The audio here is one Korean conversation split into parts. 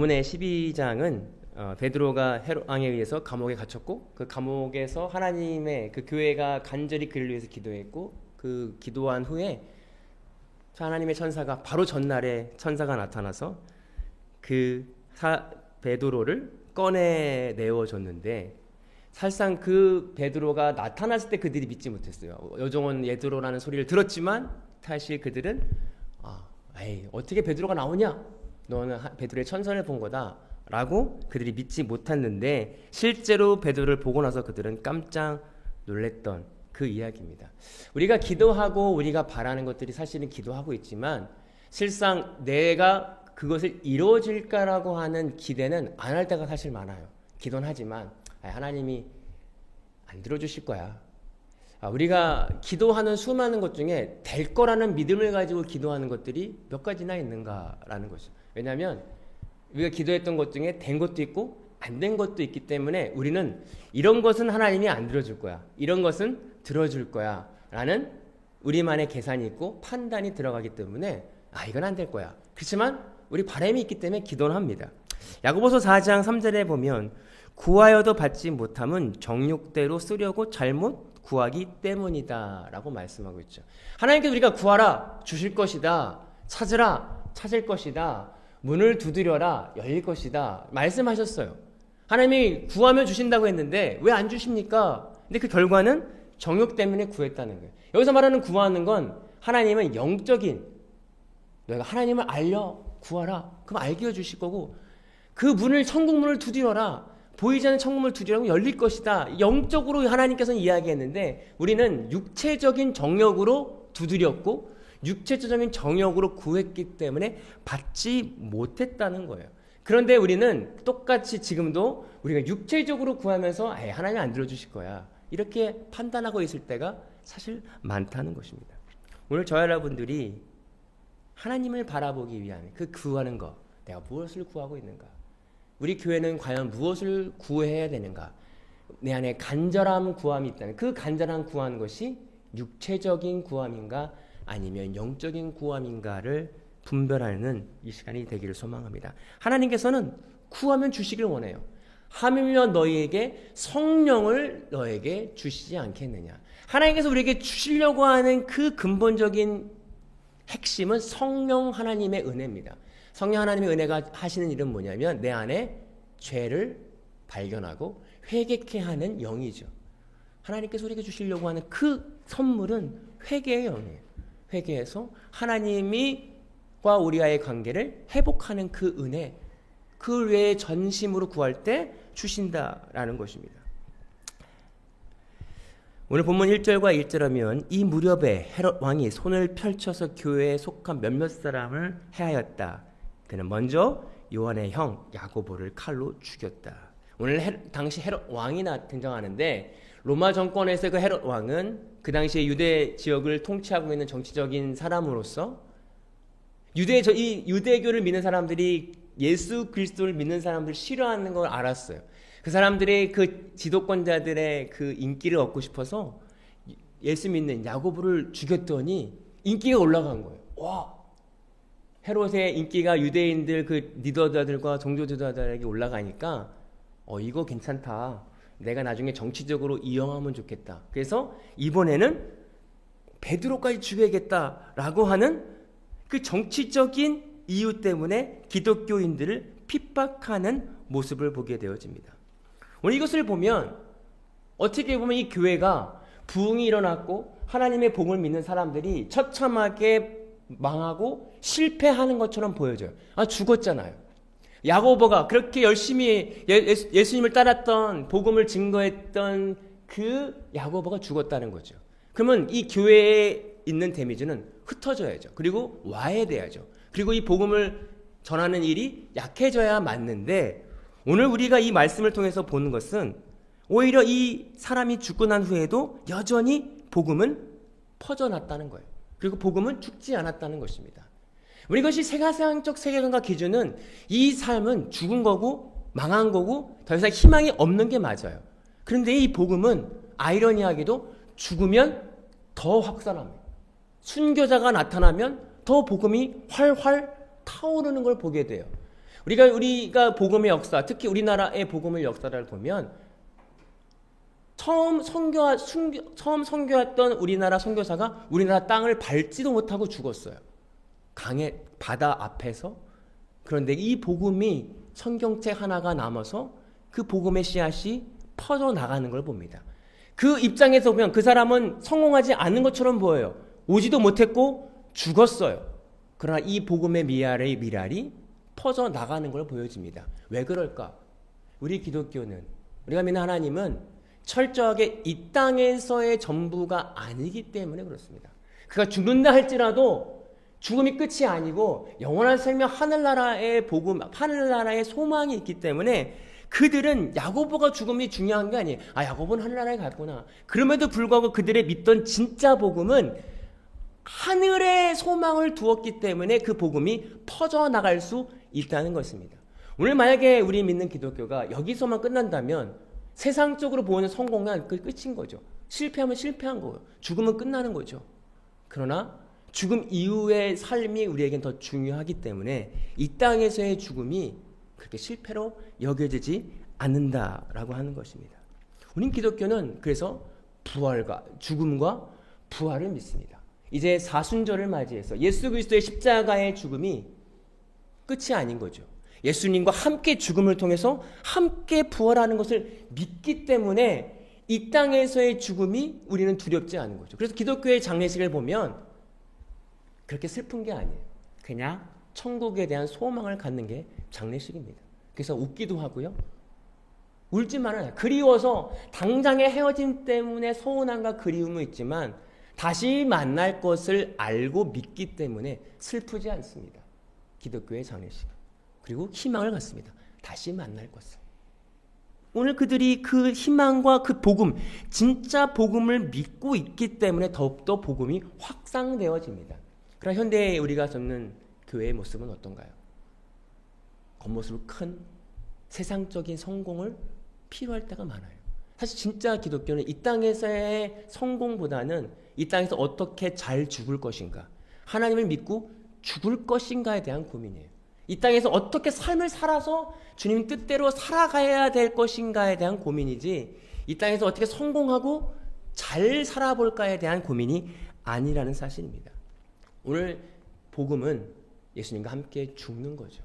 본문의 12장은 베드로가 헤롯 왕에 의해서 감옥에 갇혔고 그 감옥에서 하나님의 그 교회가 간절히 그를 위해서 기도했고 그 기도한 후에 하나님의 천사가 바로 전날에 천사가 나타나서 베드로를 꺼내 내어줬는데 사실상 그 베드로가 나타났을 때 그들이 믿지 못했어요. 여종은 예드로라는 소리를 들었지만 사실 그들은 어떻게 베드로가 나오냐? 너는 베드로의 천선을 본 거다 라고 그들이 믿지 못했는데 실제로 베드로를 보고 나서 그들은 깜짝 놀랬던 그 이야기입니다. 우리가 기도하고 우리가 바라는 것들이 사실은 기도하고 있지만 실상 내가 그것을 이루어질까라고 하는 기대는 안 할 때가 사실 많아요. 기도는 하지만 하나님이 안 들어주실 거야. 우리가 기도하는 수많은 것 중에 될 거라는 믿음을 가지고 기도하는 것들이 몇 가지나 있는가라는 것이죠. 왜냐하면 우리가 기도했던 것 중에 된 것도 있고 안 된 것도 있기 때문에 우리는 이런 것은 하나님이 안 들어줄 거야, 이런 것은 들어줄 거야 라는 우리만의 계산이 있고 판단이 들어가기 때문에 이건 안 될 거야. 그렇지만 우리 바람이 있기 때문에 기도는 합니다. 야고보서 4장 3절에 보면 구하여도 받지 못함은 정욕대로 쓰려고 잘못 구하기 때문이다 라고 말씀하고 있죠. 하나님께서 우리가 구하라 주실 것이다, 찾으라 찾을 것이다, 문을 두드려라 열릴 것이다 말씀하셨어요. 하나님이 구하면 주신다고 했는데 왜 안 주십니까? 근데 그 결과는 정욕 때문에 구했다는 거예요. 여기서 말하는 구하는 건 하나님은 영적인, 너희가 하나님을 알려 구하라 그럼 알게 해주실 거고, 그 문을 천국 문을 두드려라, 보이지 않는 천국문을 두드리라고 열릴 것이다. 영적으로 하나님께서는 이야기했는데 우리는 육체적인 정욕으로 두드렸고 육체적인 정욕으로 구했기 때문에 받지 못했다는 거예요. 그런데 우리는 똑같이 지금도 우리가 육체적으로 구하면서 하나님 안 들어주실 거야 이렇게 판단하고 있을 때가 사실 많다는 것입니다. 오늘 저와 여러분들이 하나님을 바라보기 위한 그 구하는 것, 내가 무엇을 구하고 있는가, 우리 교회는 과연 무엇을 구해야 되는가, 내 안에 간절함 구함이 있다는 그 간절함 구하는 것이 육체적인 구함인가 아니면 영적인 구함인가를 분별하는 이 시간이 되기를 소망합니다. 하나님께서는 구하면 주시길 원해요. 하물며 너희에게 성령을 너에게 주시지 않겠느냐. 하나님께서 우리에게 주시려고 하는 그 근본적인 핵심은 성령 하나님의 은혜입니다. 성령 하나님의 은혜가 하시는 일은 뭐냐면 내 안에 죄를 발견하고 회개케 하는 영이죠. 하나님께서 우리에게 주시려고 하는 그 선물은 회개의 영이에요. 회개해서 하나님과 우리와의 관계를 회복하는 그 은혜, 그 외에 전심으로 구할 때 주신다라는 것입니다. 오늘 본문 1절과 1절 하면 이 무렵에 헤롯 왕이 손을 펼쳐서 교회에 속한 몇몇 사람을 해하였다. 그는 먼저 요한의 형 야고보를 칼로 죽였다. 오늘 당시 헤롯 왕이 등장하는데 로마 정권에서 그 헤롯 왕은 그 당시에 유대 지역을 통치하고 있는 정치적인 사람으로서 이 유대교를 믿는 사람들이 예수 그리스도를 믿는 사람들 싫어하는 걸 알았어요. 그 사람들의 그 지도권자들의 그 인기를 얻고 싶어서 예수 믿는 야고보를 죽였더니 인기가 올라간 거예요. 와! 헤롯의 인기가 유대인들 그 리더들과 종교 지도자들에게 올라가니까 이거 괜찮다. 내가 나중에 정치적으로 이용하면 좋겠다. 그래서 이번에는 베드로까지 죽여야겠다라고 하는 그 정치적인 이유 때문에 기독교인들을 핍박하는 모습을 보게 되어집니다. 오늘 이것을 보면 어떻게 보면 이 교회가 부흥이 일어났고 하나님의 복음을 믿는 사람들이 처참하게 망하고 실패하는 것처럼 보여져요. 죽었잖아요. 야고보가 그렇게 열심히 예수님을 따랐던, 복음을 증거했던 그 야고보가 죽었다는 거죠. 그러면 이 교회에 있는 데미지는 흩어져야죠. 그리고 와해돼야죠. 그리고 이 복음을 전하는 일이 약해져야 맞는데, 오늘 우리가 이 말씀을 통해서 보는 것은 오히려 이 사람이 죽고 난 후에도 여전히 복음은 퍼져났다는 거예요. 그리고 복음은 죽지 않았다는 것입니다. 우리 것이 세상적 세계관과 기준은 이 삶은 죽은 거고 망한 거고 더 이상 희망이 없는 게 맞아요. 그런데 이 복음은 아이러니하게도 죽으면 더 확산합니다. 순교자가 나타나면 더 복음이 활활 타오르는 걸 보게 돼요. 우리가 복음의 역사, 특히 우리나라의 복음의 역사를 보면 처음 선교했던 우리나라 선교사가 우리나라 땅을 밟지도 못하고 죽었어요. 강의 바다 앞에서. 그런데 이 복음이 성경책 하나가 남아서 그 복음의 씨앗이 퍼져 나가는 걸 봅니다. 그 입장에서 보면 그 사람은 성공하지 않은 것처럼 보여요. 오지도 못했고 죽었어요. 그러나 이 복음의 미랄이 퍼져 나가는 걸 보여집니다. 왜 그럴까? 우리 기독교는, 우리가 믿는 하나님은 철저하게 이 땅에서의 전부가 아니기 때문에 그렇습니다. 그가 죽는다 할지라도 죽음이 끝이 아니고 영원한 생명, 하늘나라의 복음, 하늘나라의 소망이 있기 때문에 그들은 야고보가 죽음이 중요한 게 아니에요. 야고보는 하늘나라에 갔구나. 그럼에도 불구하고 그들의 믿던 진짜 복음은 하늘의 소망을 두었기 때문에 그 복음이 퍼져나갈 수 있다는 것입니다. 오늘 만약에 우리 믿는 기독교가 여기서만 끝난다면 세상적으로 보는 성공은 그 끝인 거죠. 실패하면 실패한 거예요. 죽으면 끝나는 거죠. 그러나 죽음 이후의 삶이 우리에겐 더 중요하기 때문에 이 땅에서의 죽음이 그렇게 실패로 여겨지지 않는다라고 하는 것입니다. 우리 기독교는 그래서 죽음과 부활을 믿습니다. 이제 사순절을 맞이해서 예수 그리스도의 십자가의 죽음이 끝이 아닌 거죠. 예수님과 함께 죽음을 통해서 함께 부활하는 것을 믿기 때문에 이 땅에서의 죽음이 우리는 두렵지 않은 거죠. 그래서 기독교의 장례식을 보면 그렇게 슬픈 게 아니에요. 그냥 천국에 대한 소망을 갖는 게 장례식입니다. 그래서 웃기도 하고요. 울지만 않아요. 그리워서 당장의 헤어짐 때문에 서운함과 그리움은 있지만 다시 만날 것을 알고 믿기 때문에 슬프지 않습니다. 기독교의 장례식은. 그리고 희망을 갖습니다. 다시 만날 것을. 오늘 그들이 그 희망과 그 복음, 진짜 복음을 믿고 있기 때문에 더욱더 복음이 확산되어집니다. 그러나 현대에 우리가 접는 교회의 모습은 어떤가요? 겉모습은 큰 세상적인 성공을 필요할 때가 많아요. 사실 진짜 기독교는 이 땅에서의 성공보다는 이 땅에서 어떻게 잘 죽을 것인가, 하나님을 믿고 죽을 것인가에 대한 고민이에요. 이 땅에서 어떻게 삶을 살아서 주님 뜻대로 살아가야 될 것인가에 대한 고민이지, 이 땅에서 어떻게 성공하고 잘 살아볼까에 대한 고민이 아니라는 사실입니다. 오늘 복음은 예수님과 함께 죽는 거죠.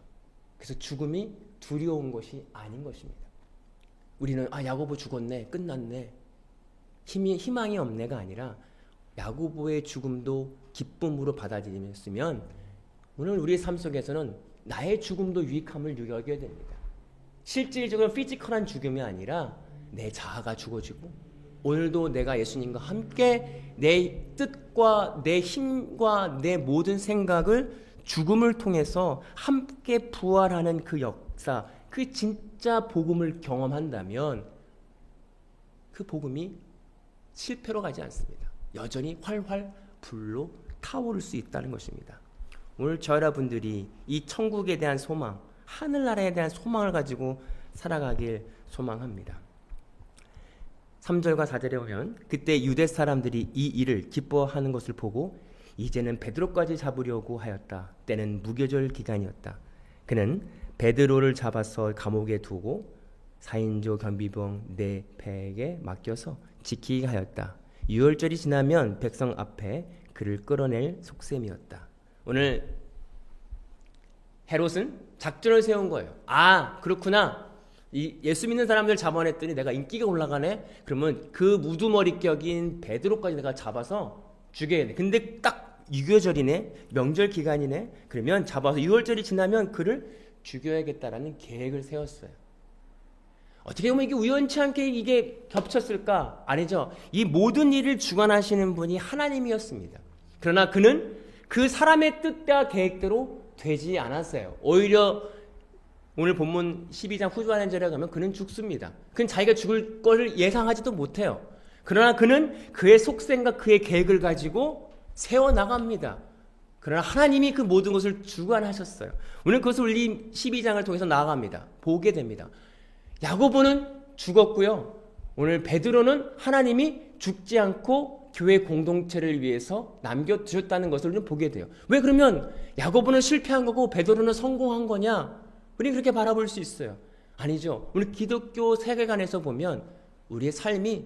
그래서 죽음이 두려운 것이 아닌 것입니다. 우리는 야고보 죽었네, 끝났네, 희망이 없네가 아니라 야고보의 죽음도 기쁨으로 받아들이면 오늘 우리의 삶 속에서는 나의 죽음도 유익함을 여겨야 됩니다. 실질적으로 피지컬한 죽음이 아니라 내 자아가 죽어지고 오늘도 내가 예수님과 함께 내 뜻과 내 힘과 내 모든 생각을 죽음을 통해서 함께 부활하는 그 역사, 그 진짜 복음을 경험한다면 그 복음이 실패로 가지 않습니다. 여전히 활활 불로 타오를 수 있다는 것입니다. 오늘 저 여러분들이 이 천국에 대한 소망, 하늘나라에 대한 소망을 가지고 살아가길 소망합니다. 3절과 4절에 보면 그때 유대 사람들이 이 일을 기뻐하는 것을 보고 이제는 베드로까지 잡으려고 하였다. 때는 무교절 기간이었다. 그는 베드로를 잡아서 감옥에 두고 4인조 경비병 네패에게 맡겨서 지키게 하였다. 유월절이 지나면 백성 앞에 그를 끌어낼 속셈이었다. 오늘 헤롯은 작전을 세운 거예요. 그렇구나. 예수 믿는 사람들 잡아냈더니 내가 인기가 올라가네. 그러면 그 무두머리격인 베드로까지 내가 잡아서 죽여야 돼. 근데 딱 유교절이네, 명절 기간이네. 그러면 잡아서 유월절이 지나면 그를 죽여야겠다라는 계획을 세웠어요. 어떻게 보면 이게 우연치 않게 이게 겹쳤을까? 아니죠. 이 모든 일을 주관하시는 분이 하나님이었습니다. 그러나 그는 그 사람의 뜻과 계획대로 되지 않았어요. 오히려 오늘 본문 12장 후반의 절에 가면 그는 죽습니다. 그는 자기가 죽을 것을 예상하지도 못해요. 그러나 그는 그의 속셈과 그의 계획을 가지고 세워나갑니다. 그러나 하나님이 그 모든 것을 주관하셨어요. 오늘 그것을 우리 12장을 통해서 나아갑니다. 보게 됩니다. 야고보는 죽었고요. 오늘 베드로는 하나님이 죽지 않고 교회 공동체를 위해서 남겨두셨다는 것을 우리는 보게 돼요. 왜 그러면 야고보는 실패한 거고 베드로는 성공한 거냐? 우리는 그렇게 바라볼 수 있어요. 아니죠. 우리 기독교 세계관에서 보면 우리의 삶이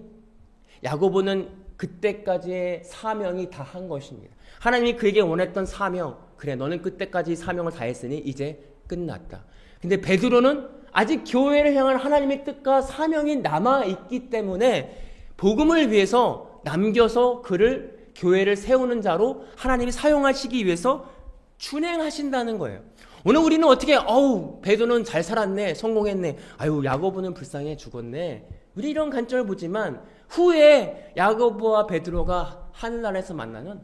야고보는 그때까지의 사명이 다 한 것입니다. 하나님이 그에게 원했던 사명, 그래 너는 그때까지 사명을 다했으니 이제 끝났다. 근데 베드로는 아직 교회를 향한 하나님의 뜻과 사명이 남아있기 때문에 복음을 위해서 남겨서 그를 교회를 세우는 자로 하나님이 사용하시기 위해서 준행하신다는 거예요. 오늘 우리는 어떻게 베드로는 잘 살았네, 성공했네, 야고보는 불쌍해 죽었네, 우리 이런 관점을 보지만 후에 야고보와 베드로가 하늘나라에서 만나는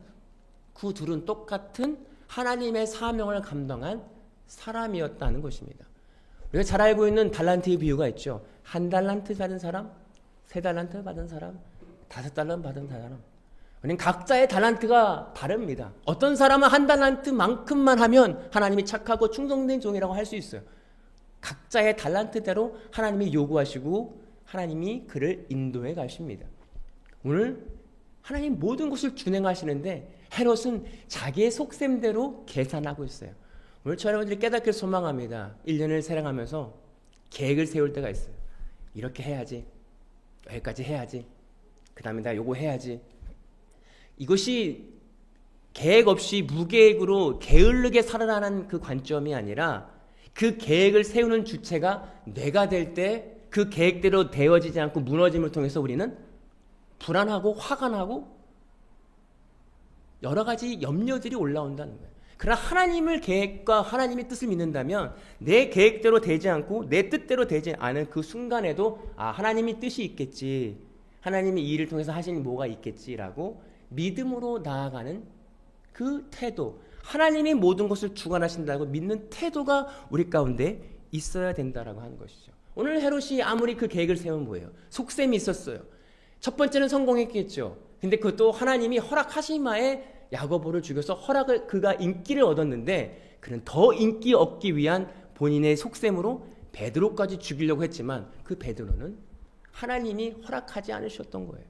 그 둘은 똑같은 하나님의 사명을 감당한 사람이었다는 것입니다. 우리가 잘 알고 있는 달란트의 비유가 있죠. 1달란트 받은 사람, 3달란트 받은 사람, 5달란트 받은 사람. 우리는 각자의 달란트가 다릅니다. 어떤 사람은 1달란트만큼만 하면 하나님이 착하고 충성된 종이라고 할 수 있어요. 각자의 달란트대로 하나님이 요구하시고 하나님이 그를 인도해 가십니다. 오늘 하나님 모든 것을 준행하시는데 헤롯은 자기의 속셈대로 계산하고 있어요. 오늘 저 여러분들이 깨닫길 소망합니다. 1년을 살아가면서 계획을 세울 때가 있어요. 이렇게 해야지, 여기까지 해야지, 그 다음에 나 요거 해야지. 이것이 계획 없이 무계획으로 게을르게 살아가는 그 관점이 아니라 그 계획을 세우는 주체가 내가 될 때 그 계획대로 되어지지 않고 무너짐을 통해서 우리는 불안하고 화가 나고 여러 가지 염려들이 올라온다는 거예요. 그러나 하나님의 계획과 하나님의 뜻을 믿는다면 내 계획대로 되지 않고 내 뜻대로 되지 않은 그 순간에도 하나님의 뜻이 있겠지, 하나님이 이 일을 통해서 하시는 뭐가 있겠지라고 믿음으로 나아가는 그 태도, 하나님이 모든 것을 주관하신다고 믿는 태도가 우리 가운데 있어야 된다라고 하는 것이죠. 오늘 헤롯이 아무리 그 계획을 세우면 뭐예요? 속셈이 있었어요. 첫 번째는 성공했겠죠. 근데 그것도 하나님이 허락하시마에 야고보를 죽여서 그가 인기를 얻었는데 그는 더 인기 얻기 위한 본인의 속셈으로 베드로까지 죽이려고 했지만 그 베드로는 하나님이 허락하지 않으셨던 거예요.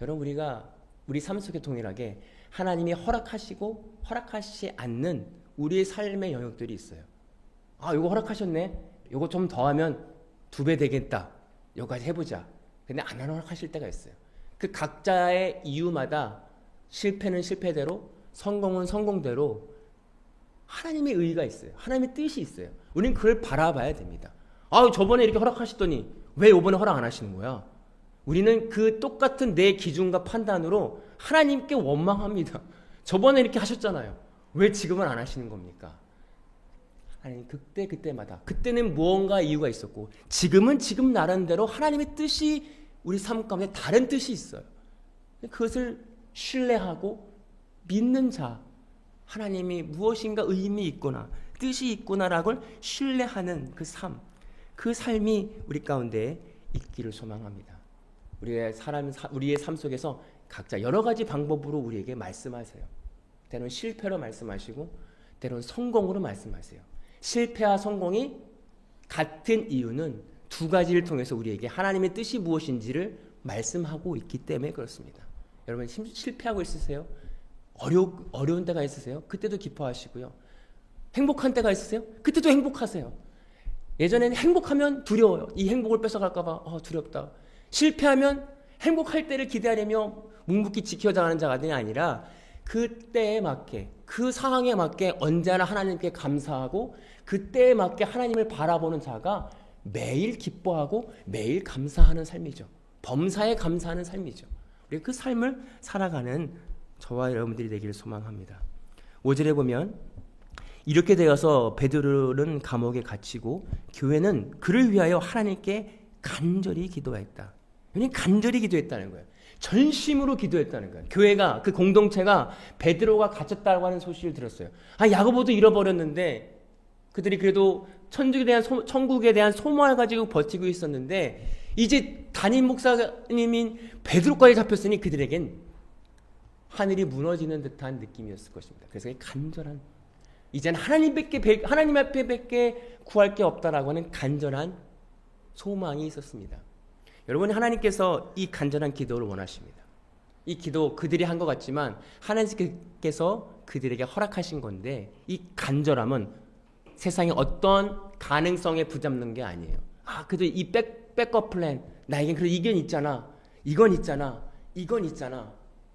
여러분, 우리가 우리 삶 속에 동일하게 하나님이 허락하시고 허락하시지 않는 우리의 삶의 영역들이 있어요. 이거 허락하셨네, 이거 좀 더 하면 2배 되겠다, 여기까지 해보자. 근데 안 허락하실 때가 있어요. 그 각자의 이유마다 실패는 실패대로, 성공은 성공대로 하나님의 의의가 있어요. 하나님의 뜻이 있어요. 우리는 그걸 바라봐야 됩니다. 저번에 이렇게 허락하시더니 왜 이번에 허락 안 하시는 거야? 우리는 그 똑같은 내 기준과 판단으로 하나님께 원망합니다. 저번에 이렇게 하셨잖아요. 왜 지금은 안 하시는 겁니까? 하나님 그때마다 그때는 무언가 이유가 있었고 지금은 지금 나름대로 하나님의 뜻이 우리 삶 가운데 다른 뜻이 있어요. 그것을 신뢰하고 믿는 자, 하나님이 무엇인가 의미 있구나, 뜻이 있구나라고 신뢰하는 그 삶, 그 삶이 우리 가운데 있기를 소망합니다. 우리의 삶 속에서 각자 여러 가지 방법으로 우리에게 말씀하세요. 때로는 실패로 말씀하시고 때로는 성공으로 말씀하세요. 실패와 성공이 같은 이유는 2가지를 통해서 우리에게 하나님의 뜻이 무엇인지를 말씀하고 있기 때문에 그렇습니다. 여러분, 실패하고 있으세요? 어려운 때가 있으세요? 그때도 기뻐하시고요. 행복한 때가 있으세요? 그때도 행복하세요. 예전에는 행복하면 두려워요. 이 행복을 뺏어갈까 봐 두렵다. 실패하면 행복할 때를 기대하려며 묵묵히 지켜나가는 자가 아니라 그때에 맞게, 그 상황에 맞게 언제나 하나님께 감사하고 그때에 맞게 하나님을 바라보는 자가 매일 기뻐하고 매일 감사하는 삶이죠. 범사에 감사하는 삶이죠. 우리 그 삶을 살아가는 저와 여러분들이 되기를 소망합니다. 5절에 보면 이렇게 되어서 베드로는 감옥에 갇히고 교회는 그를 위하여 하나님께 간절히 기도했다. 간절히 기도했다는 거예요. 전심으로 기도했다는 거예요. 교회가, 그 공동체가 베드로가 갇혔다고 하는 소식을 들었어요. 야고보도 잃어버렸는데 그들이 그래도 천국에 대한 소망을 가지고 버티고 있었는데 이제 담임 목사님인 베드로까지 잡혔으니 그들에겐 하늘이 무너지는 듯한 느낌이었을 것입니다. 그래서 간절한, 이제는 하나님 앞에밖에 구할 게 없다라고 하는 간절한 소망이 있었습니다. 여러분, 하나님께서 이 간절한 기도를 원하십니다. 이 기도 그들이 한 것 같지만 하나님께서 그들에게 허락하신 건데 이 간절함은 세상의 어떤 가능성에 붙잡는 게 아니에요. 그래도 이 백업 플랜, 나에겐 그래도 이건 있잖아. 이건 있잖아. 이건 있잖아.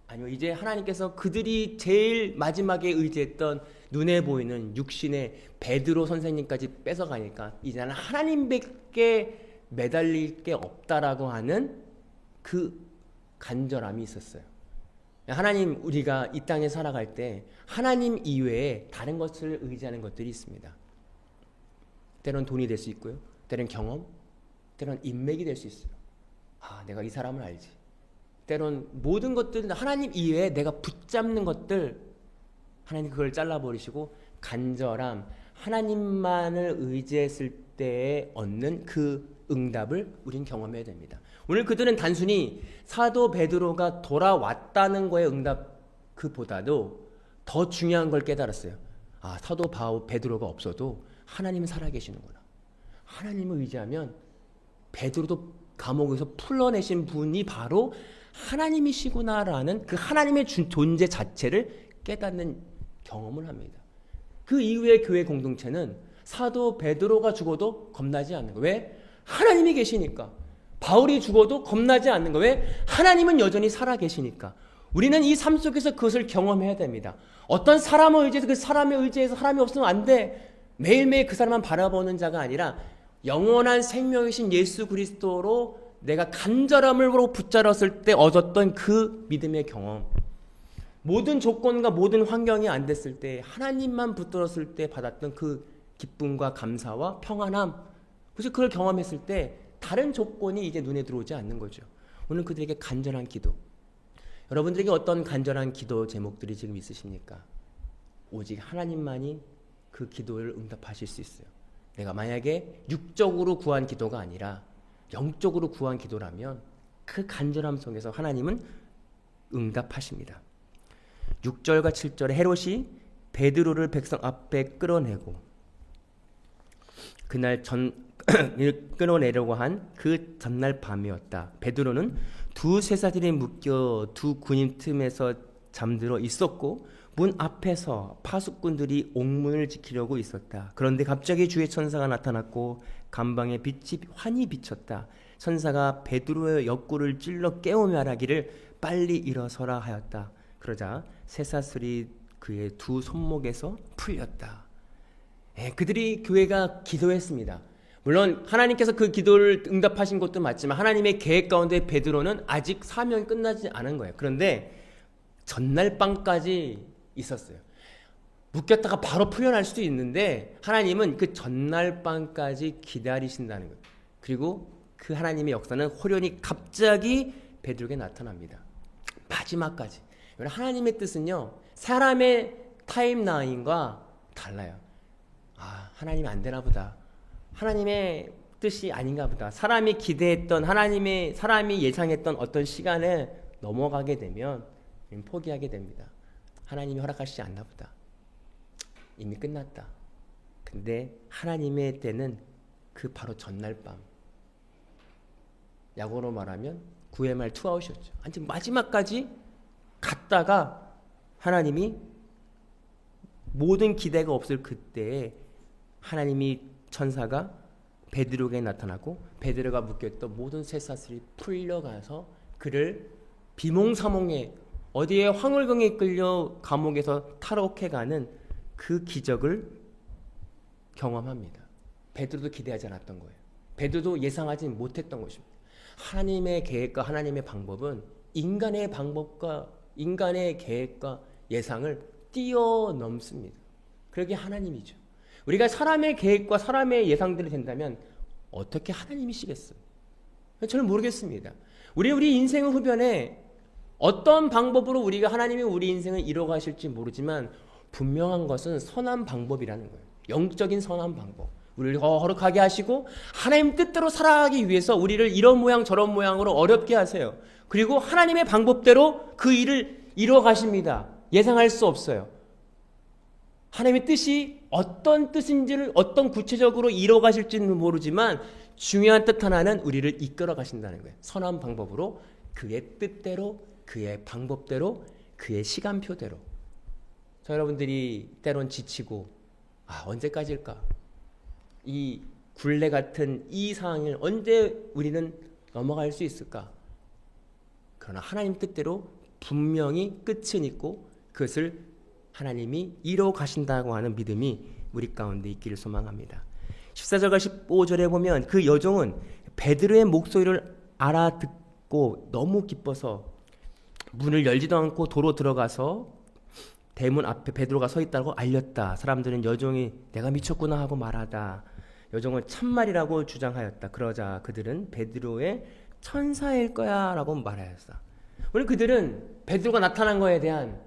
아니요. 이제 하나님께서 그들이 제일 마지막에 의지했던 눈에 보이는 육신의 베드로 선생님까지 뺏어가니까 이제는 하나님밖에 매달릴 게 없다라고 하는 그 간절함이 있었어요. 하나님, 우리가 이 땅에 살아갈 때 하나님 이외에 다른 것을 의지하는 것들이 있습니다. 때론 돈이 될 수 있고요. 때론 경험, 때론 인맥이 될 수 있어요. 내가 이 사람을 알지. 때론 모든 것들, 하나님 이외에 내가 붙잡는 것들, 하나님 그걸 잘라버리시고 간절함, 하나님만을 의지했을 때에 얻는 그 응답을 우린 경험해야 됩니다. 오늘 그들은 단순히 사도 베드로가 돌아왔다는 거에 응답 그보다도 더 중요한 걸 깨달았어요. 사도 베드로가 없어도 하나님은 살아계시는구나. 하나님을 의지하면 베드로도 감옥에서 풀어내신 분이 바로 하나님이시구나라는 그 하나님의 존재 자체를 깨닫는 경험을 합니다. 그 이후의 교회 공동체는 사도 베드로가 죽어도 겁나지 않는 거예요. 왜? 하나님이 계시니까. 바울이 죽어도 겁나지 않는 거예요. 왜? 하나님은 여전히 살아계시니까. 우리는 이 삶 속에서 그것을 경험해야 됩니다. 어떤 사람을 의지해서 그 사람에 의지해서 사람이 없으면 안 돼. 매일매일 그 사람만 바라보는 자가 아니라 영원한 생명이신 예수 그리스도로 내가 간절함으로 붙잡았을 때 얻었던 그 믿음의 경험. 모든 조건과 모든 환경이 안 됐을 때 하나님만 붙들었을 때 받았던 그 기쁨과 감사와 평안함. 그래서 그걸 경험했을 때 다른 조건이 이제 눈에 들어오지 않는 거죠. 오늘 그들에게 간절한 기도. 여러분들에게 어떤 간절한 기도 제목들이 지금 있으십니까? 오직 하나님만이 그 기도를 응답하실 수 있어요. 내가 만약에 육적으로 구한 기도가 아니라 영적으로 구한 기도라면 그 간절함 속에서 하나님은 응답하십니다. 6절과 7절에 헤롯이 베드로를 백성 앞에 끌어내고 그날 끌어내려고 한 그 전날 밤이었다. 베드로는 두 쇠사슬에 묶여 두 군인 틈에서 잠들어 있었고 문 앞에서 파수꾼들이 옥문을 지키려고 있었다. 그런데 갑자기 주의 천사가 나타났고 간방에 빛이 환히 비쳤다. 천사가 베드로의 옆구를 찔러 깨우며 말하기를 빨리 일어서라 하였다. 그러자 쇠사슬이 그의 두 손목에서 풀렸다. 그들이 교회가 기도했습니다. 물론 하나님께서 그 기도를 응답하신 것도 맞지만 하나님의 계획 가운데 베드로는 아직 사명이 끝나지 않은 거예요. 그런데 전날 밤까지 있었어요. 묶였다가 바로 풀려날 수도 있는데 하나님은 그 전날 밤까지 기다리신다는 거예요. 그리고 그 하나님의 역사는 호련히 갑자기 베드로에게 나타납니다. 마지막까지. 하나님의 뜻은요, 사람의 타임라인과 달라요. 하나님이 안 되나 보다. 하나님의 뜻이 아닌가 보다. 사람이 기대했던 사람이 예상했던 어떤 시간을 넘어가게 되면 포기하게 됩니다. 하나님이 허락하시지 않나 보다. 이미 끝났다. 근데 하나님의 때는 그 바로 전날 밤. 약어로 말하면 9회 말 투아웃이었죠. 아무튼 마지막까지 갔다가 하나님이 모든 기대가 없을 그때에 하나님이 천사가 베드로에게 나타나고 베드로가 묶였던 모든 쇠사슬이 풀려가서 그를 비몽사몽에 어디에 황홀경에 끌려 감옥에서 탈옥해가는 그 기적을 경험합니다. 베드로도 기대하지 않았던 거예요. 베드로도 예상하지 못했던 것입니다. 하나님의 계획과 하나님의 방법은 인간의 방법과 인간의 계획과 예상을 뛰어넘습니다. 그게 하나님이죠. 우리가 사람의 계획과 사람의 예상들이 된다면 어떻게 하나님이시겠어요? 저는 모르겠습니다. 우리 인생의 흡연에 어떤 방법으로 우리가 하나님이 우리 인생을 이뤄가실지 모르지만 분명한 것은 선한 방법이라는 거예요. 영적인 선한 방법. 우리를 거룩하게 하시고 하나님 뜻대로 살아가기 위해서 우리를 이런 모양 저런 모양으로 어렵게 하세요. 그리고 하나님의 방법대로 그 일을 이뤄가십니다. 예상할 수 없어요. 하나님의 뜻이 어떤 뜻인지를 어떤 구체적으로 이뤄가실지는 모르지만 중요한 뜻 하나는 우리를 이끌어 가신다는 거예요. 선한 방법으로 그의 뜻대로 그의 방법대로 그의 시간표대로. 저 여러분들이 때론 지치고 언제까지일까? 이 굴레 같은 이 상황을 언제 우리는 넘어갈 수 있을까? 그러나 하나님 뜻대로 분명히 끝은 있고 그것을 하나님이 이뤄 가신다고 하는 믿음이 우리 가운데 있기를 소망합니다. 14절과 15절에 보면 그 여종은 베드로의 목소리를 알아듣고 너무 기뻐서 문을 열지도 않고 도로 들어가서 대문 앞에 베드로가 서 있다고 알렸다. 사람들은 여종이 내가 미쳤구나 하고 말하다. 여종은 참말이라고 주장하였다. 그러자 그들은 베드로의 천사일 거야 라고 말하였어. 오늘 그들은 베드로가 나타난 거에 대한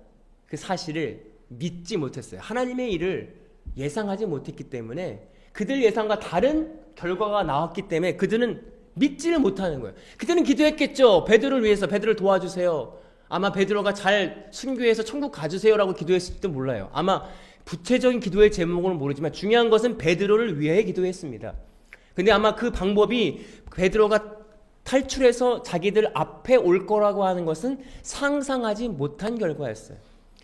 그 사실을 믿지 못했어요. 하나님의 일을 예상하지 못했기 때문에 그들 예상과 다른 결과가 나왔기 때문에 그들은 믿지를 못하는 거예요. 그들은 기도했겠죠. 베드로를 위해서 베드로를 도와주세요. 아마 베드로가 잘 순교해서 천국 가주세요라고 기도했을지도 몰라요. 아마 구체적인 기도의 제목은 모르지만 중요한 것은 베드로를 위해 기도했습니다. 근데 아마 그 방법이 베드로가 탈출해서 자기들 앞에 올 거라고 하는 것은 상상하지 못한 결과였어요.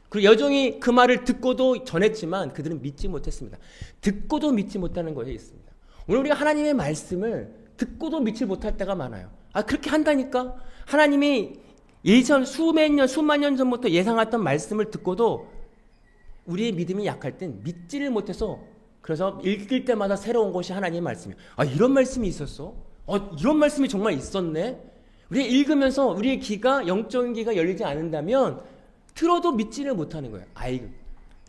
그리고 여종이 그 말을 듣고도 전했지만 그들은 믿지 못했습니다. 듣고도 믿지 못하는 것이 있습니다. 오늘 우리가 하나님의 말씀을 듣고도 믿지 못할 때가 많아요. 그렇게 한다니까? 하나님이 예전 수만 년 전부터 예상했던 말씀을 듣고도 우리의 믿음이 약할 땐 믿지를 못해서 그래서 읽을 때마다 새로운 것이 하나님의 말씀이에요. 이런 말씀이 있었어? 이런 말씀이 정말 있었네? 우리가 읽으면서 우리의 귀가 영적인 귀가 열리지 않는다면 들어도 믿지를 못하는 거예요.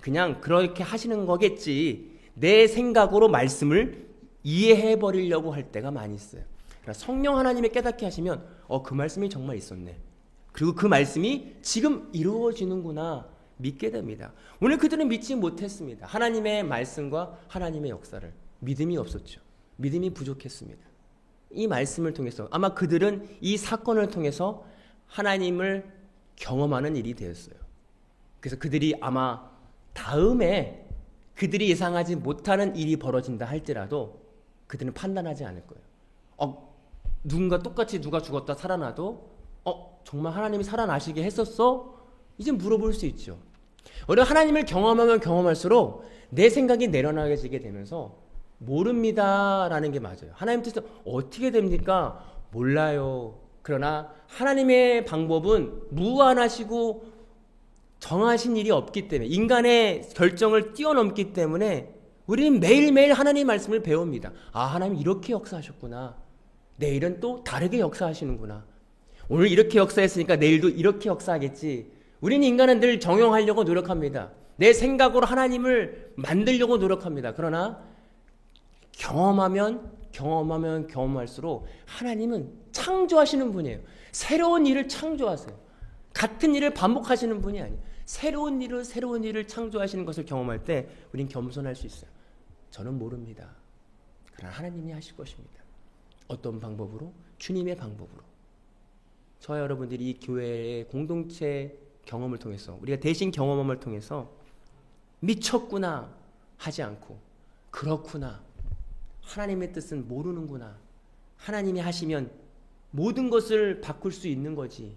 그냥 그렇게 하시는 거겠지. 내 생각으로 말씀을 이해해 버리려고 할 때가 많이 있어요. 그러니까 성령 하나님이 깨닫게 하시면 그 말씀이 정말 있었네. 그리고 그 말씀이 지금 이루어지는구나 믿게 됩니다. 오늘 그들은 믿지 못했습니다. 하나님의 말씀과 하나님의 역사를. 믿음이 없었죠. 믿음이 부족했습니다. 이 말씀을 통해서 아마 그들은 이 사건을 통해서 하나님을 경험하는 일이 되었어요. 그래서 그들이 아마 다음에 그들이 예상하지 못하는 일이 벌어진다 할지라도 그들은 판단하지 않을 거예요. 누군가 똑같이 누가 죽었다 살아나도 정말 하나님이 살아나시게 했었어? 이제 물어볼 수 있죠. 우리가 하나님을 경험하면 경험할수록 내 생각이 내려나가지게 되면서 모릅니다 라는 게 맞아요. 하나님 뜻은 어떻게 됩니까? 몰라요. 그러나 하나님의 방법은 무한하시고 정하신 일이 없기 때문에 인간의 결정을 뛰어넘기 때문에 우리는 매일매일 하나님의 말씀을 배웁니다. 하나님 이렇게 역사하셨구나. 내일은 또 다르게 역사하시는구나. 오늘 이렇게 역사했으니까 내일도 이렇게 역사하겠지. 우리는 인간은 늘 정형하려고 노력합니다. 내 생각으로 하나님을 만들려고 노력합니다. 그러나 경험하면 경험할수록 하나님은 창조하시는 분이에요. 새로운 일을 창조하세요. 같은 일을 반복하시는 분이 아니에요. 새로운 일을 창조하시는 것을 경험할 때 우린 겸손할 수 있어요. 저는 모릅니다. 그러나 하나님이 하실 것입니다. 어떤 방법으로? 주님의 방법으로. 저와 여러분들이 이 교회의 공동체 경험을 통해서 우리가 대신 경험함을 통해서 미쳤구나 하지 않고 그렇구나. 하나님의 뜻은 모르는구나. 하나님이 하시면 모든 것을 바꿀 수 있는 거지.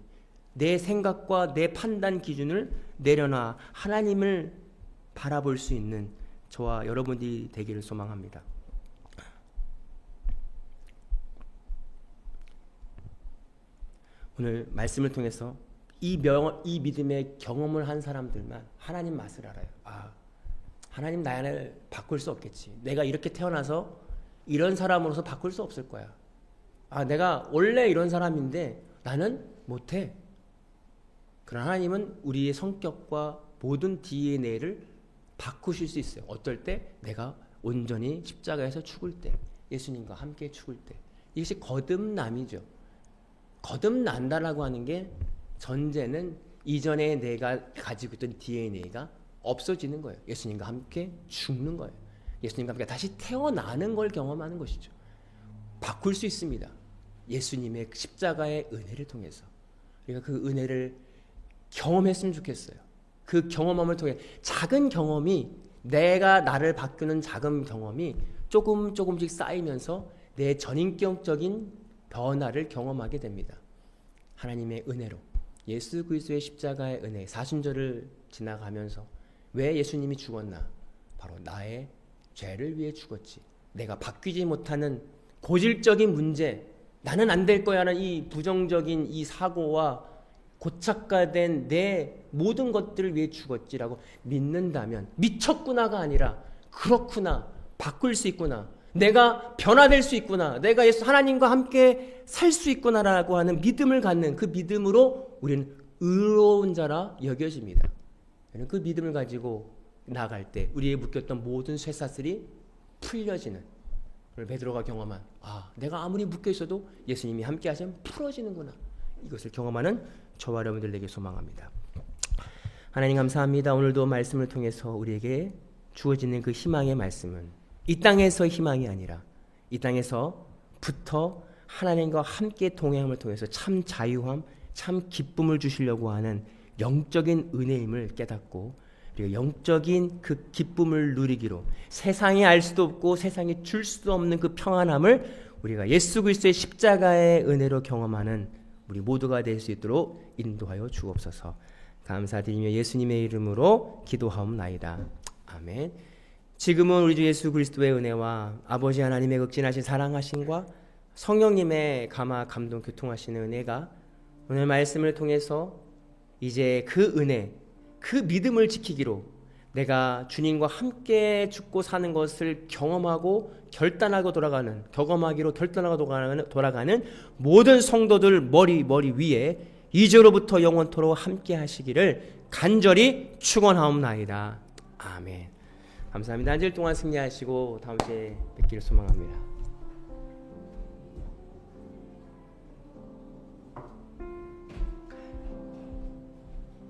내 생각과 내 판단 기준을 내려놔 하나님을 바라볼 수 있는 저와 여러분들이 되기를 소망합니다. 오늘 말씀을 통해서 이 믿음의 경험을 한 사람들만 하나님 맛을 알아요. 하나님 나를 바꿀 수 없겠지. 내가 이렇게 태어나서 이런 사람으로서 바꿀 수 없을 거야. 내가 원래 이런 사람인데 나는 못해. 그러나 하나님은 우리의 성격과 모든 DNA를 바꾸실 수 있어요. 어떨 때? 내가 온전히 십자가에서 죽을 때, 예수님과 함께 죽을 때. 이것이 거듭남이죠. 거듭난다라고 하는 게 전제는 이전에 내가 가지고 있던 DNA가 없어지는 거예요. 예수님과 함께 죽는 거예요. 예수님과 함께 다시 태어나는 걸 경험하는 것이죠. 바꿀 수 있습니다. 예수님의 십자가의 은혜를 통해서. 그러니까 그 은혜를 경험했으면 좋겠어요. 그 경험함을 통해 작은 경험이 내가 나를 바꾸는 작은 경험이 조금씩 쌓이면서 내 전인격적인 변화를 경험하게 됩니다. 하나님의 은혜로 예수 그리스도의 십자가의 은혜 사순절을 지나가면서 왜 예수님이 죽었나? 바로 나의 죄를 위해 죽었지. 내가 바뀌지 못하는 고질적인 문제, 나는 안 될 거야라는 이 부정적인 이 사고와 고착화된 내 모든 것들을 위해 죽었지라고 믿는다면, 미쳤구나가 아니라 그렇구나, 바꿀 수 있구나, 내가 변화될 수 있구나, 내가 예수 하나님과 함께 살 수 있구나라고 하는 믿음을 갖는 그 믿음으로 우리는 의로운 자라 여겨집니다. 그 믿음을 가지고 나갈 때 우리의 묶였던 모든 쇠사슬이 풀려지는, 베드로가 경험한, 내가 아무리 묶여 있어도 예수님이 함께 하시면 풀어지는구나, 이것을 경험하는 저와 여러분들에게 소망합니다. 하나님 감사합니다. 오늘도 말씀을 통해서 우리에게 주어지는 그 희망의 말씀은 이 땅에서 희망이 아니라 이 땅에서부터 하나님과 함께 동행함을 통해서 참 자유함, 참 기쁨을 주시려고 하는 영적인 은혜임을 깨닫고, 그리고 영적인 그 기쁨을 누리기로 세상이 알 수도 없고 세상이 줄 수도 없는 그 평안함을 우리가 예수 그리스도의 십자가의 은혜로 경험하는 우리 모두가 될 수 있도록 인도하여 주옵소서. 감사드리며 예수님의 이름으로 기도하옵나이다. 아멘. 지금은 우리 주 예수 그리스도의 은혜와 아버지 하나님의 극진하신 사랑하심과 성령님의 감화 감동 교통하시는 은혜가 오늘 말씀을 통해서 이제 그 은혜, 그 믿음을 지키기로 내가 주님과 함께 죽고 사는 것을 경험하고 결단하고 경험하기로 결단하고 돌아가는 모든 성도들 머리 위에 이제로부터 영원토록 함께 하시기를 간절히 축원하옵나이다. 아멘. 감사합니다. 한 주일 동안 승리하시고 다음 주에 뵙기를 소망합니다.